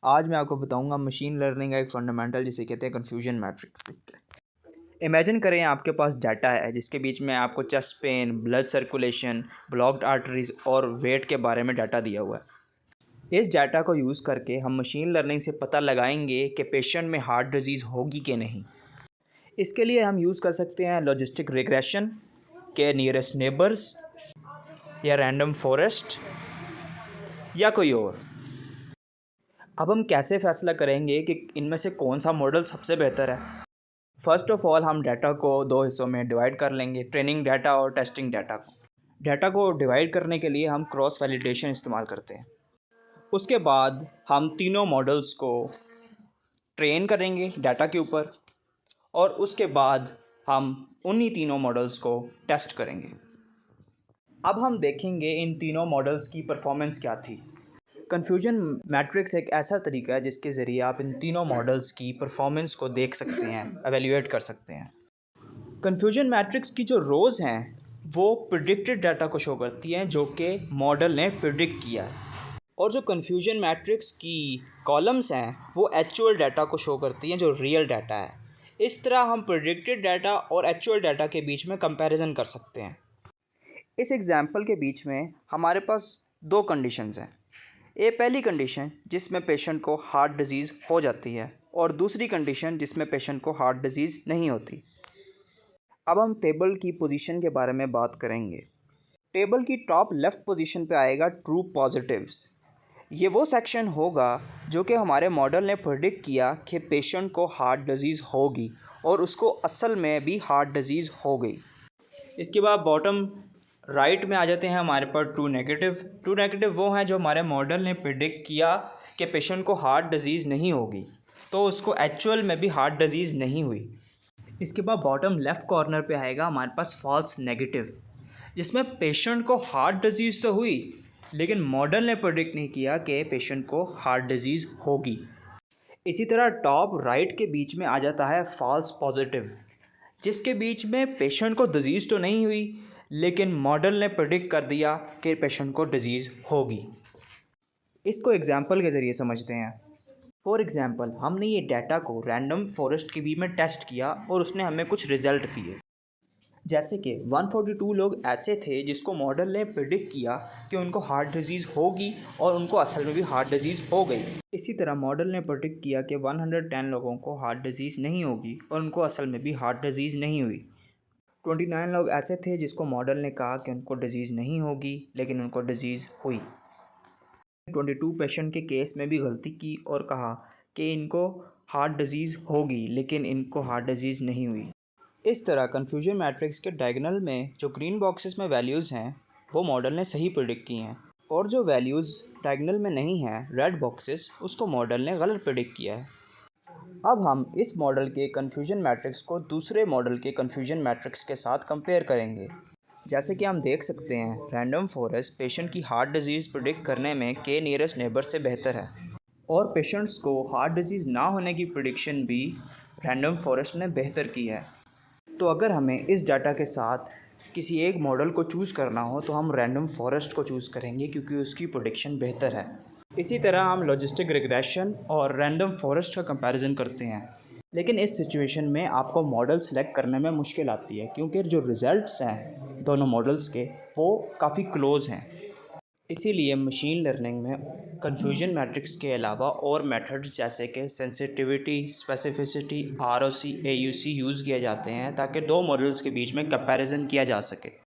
आज मैं आपको बताऊंगा मशीन लर्निंग का एक फंडामेंटल जिसे कहते हैं कन्फ्यूजन मैट्रिक्स। इमेजिन करें आपके पास डाटा है जिसके बीच में आपको chest pain, blood circulation, blocked arteries और वेट के बारे में डाटा दिया हुआ है। इस डाटा को यूज़ करके हम मशीन लर्निंग से पता लगाएंगे कि पेशेंट में हार्ट डिजीज़ होगी कि नहीं। इसके लिए हम यूज़ कर सकते हैं लॉजिस्टिक रिग्रेशन के नियरेस्ट नेबर्स या रैंडम फॉरेस्ट या कोई और। अब हम कैसे फैसला करेंगे कि इनमें से कौन सा मॉडल सबसे बेहतर है। फ़र्स्ट ऑफ़ ऑल हम डाटा को दो हिस्सों में डिवाइड कर लेंगे, ट्रेनिंग डाटा और टेस्टिंग डाटा को। डाटा को डिवाइड करने के लिए हम क्रॉस वैलिडेशन इस्तेमाल करते हैं। उसके बाद हम तीनों मॉडल्स को ट्रेन करेंगे डाटा के ऊपर और उसके बाद हम उन्हीं तीनों मॉडल्स को टेस्ट करेंगे। अब हम देखेंगे इन तीनों मॉडल्स की परफॉर्मेंस क्या थी। कन्फ्यूजन मैट्रिक्स एक ऐसा तरीका है जिसके ज़रिए आप इन तीनों मॉडल्स की परफॉर्मेंस को देख सकते हैं, एवेल्यूएट कर सकते हैं। कन्फ्यूजन मैट्रिक्स की जो रोज़ हैं वो प्रिडिक्टेड डाटा को शो करती हैं जो कि मॉडल ने प्रिडिक्ट किया है, और जो कन्फ्यूजन मैट्रिक्स की कॉलम्स हैं वो एक्चुअल डाटा को शो करती हैं जो रियल डाटा है। इस तरह हम प्रिडिक्टेड डाटा और एक्चुअल डाटा के बीच में कंपैरिजन कर सकते हैं। इस एग्जांपल के बीच में हमारे पास दो कंडीशंस हैं। पहली कंडीशन जिसमें पेशेंट को हार्ट डिजीज़ हो जाती है और दूसरी कंडीशन जिसमें पेशेंट को हार्ट डिजीज़ नहीं होती। अब हम टेबल की पोजीशन के बारे में बात करेंगे। टेबल की टॉप लेफ़्ट पोजीशन पे आएगा ट्रू पॉजिटिव्स। ये वो सेक्शन होगा जो कि हमारे मॉडल ने प्रेडिक्ट किया कि पेशेंट को हार्ट डिजीज़ होगी और उसको असल में भी हार्ट डिजीज़ हो गई। इसके बाद बॉटम राइट में आ जाते हैं हमारे पास ट्रू नेगेटिव वो हैं जो हमारे मॉडल ने प्रिडिक्ट किया कि पेशेंट को हार्ट डिजीज़ नहीं होगी तो उसको एक्चुअल में भी हार्ट डिजीज़ नहीं हुई। इसके बाद बॉटम लेफ़्ट कॉर्नर पे आएगा हमारे पास फॉल्स नेगेटिव, जिसमें पेशेंट को हार्ट डिजीज़ तो हुई लेकिन मॉडल ने प्रिडिक्ट नहीं किया कि पेशेंट को हार्ट डिजीज़ होगी। इसी तरह टॉप राइट के बीच में आ जाता है फॉल्स पॉजिटिव, जिसके बीच में पेशेंट को डिज़ीज़ तो नहीं हुई लेकिन मॉडल ने प्रेडिक्ट कर दिया कि पेशेंट को डिज़ीज़ होगी। इसको एग्जांपल के ज़रिए समझते हैं। फॉर एग्जांपल हमने ये डाटा को रैंडम फॉरेस्ट के बीच में टेस्ट किया और उसने हमें कुछ रिज़ल्ट दिए। जैसे कि 142 लोग ऐसे थे जिसको मॉडल ने प्रेडिक्ट किया कि उनको हार्ट डिजीज़ होगी और उनको असल में भी हार्ट डिजीज़ हो गई। इसी तरह मॉडल ने प्रेडिक्ट किया कि 110 लोगों को हार्ट डिजीज़ नहीं होगी और उनको असल में भी हार्ट डिजीज़ नहीं हुई। 29 लोग ऐसे थे जिसको मॉडल ने कहा कि उनको डिज़ीज़ नहीं होगी लेकिन उनको डिज़ीज़ हुई। 22 पेशेंट के केस में भी गलती की और कहा कि इनको हार्ट डिज़ीज़ होगी लेकिन इनको हार्ट डिज़ीज़ नहीं हुई। इस तरह कन्फ्यूजन मैट्रिक्स के डायगोनल में जो ग्रीन बॉक्सेस में वैल्यूज़ हैं वो मॉडल ने सही प्रेडिक्ट की हैं, और जो वैल्यूज़ डायगोनल में नहीं हैं, रेड बॉक्सेस, उसको मॉडल ने गलत प्रेडिक्ट किया है। अब हम इस मॉडल के कन्फ्यूजन मैट्रिक्स को दूसरे मॉडल के कन्फ्यूजन मैट्रिक्स के साथ कंपेयर करेंगे। जैसे कि हम देख सकते हैं रैंडम फॉरेस्ट पेशेंट की हार्ट डिजीज़ प्रेडिक्ट करने में के नियरेस्ट नेबर से बेहतर है, और पेशेंट्स को हार्ट डिजीज़ ना होने की प्रेडिक्शन भी रैंडम फॉरेस्ट ने बेहतर की है। तो अगर हमें इस डाटा के साथ किसी एक मॉडल को चूज़ करना हो तो हम रैंडम फॉरेस्ट को चूज़ करेंगे क्योंकि उसकी प्रेडिक्शन बेहतर है। इसी तरह हम लॉजिस्टिक रिग्रेशन और रैंडम फॉरेस्ट का कंपैरिजन करते हैं, लेकिन इस सिचुएशन में आपको मॉडल सेलेक्ट करने में मुश्किल आती है क्योंकि जो रिज़ल्ट्स हैं दोनों मॉडल्स के वो काफ़ी क्लोज़ हैं। इसीलिए मशीन लर्निंग में कन्फ्यूजन मैट्रिक्स के अलावा और मेथड्स जैसे कि sensitivity, specificity, ROC, AUC use किए जाते हैं ताकि दो मॉडल्स के बीच में कंपैरिजन किया जा सके।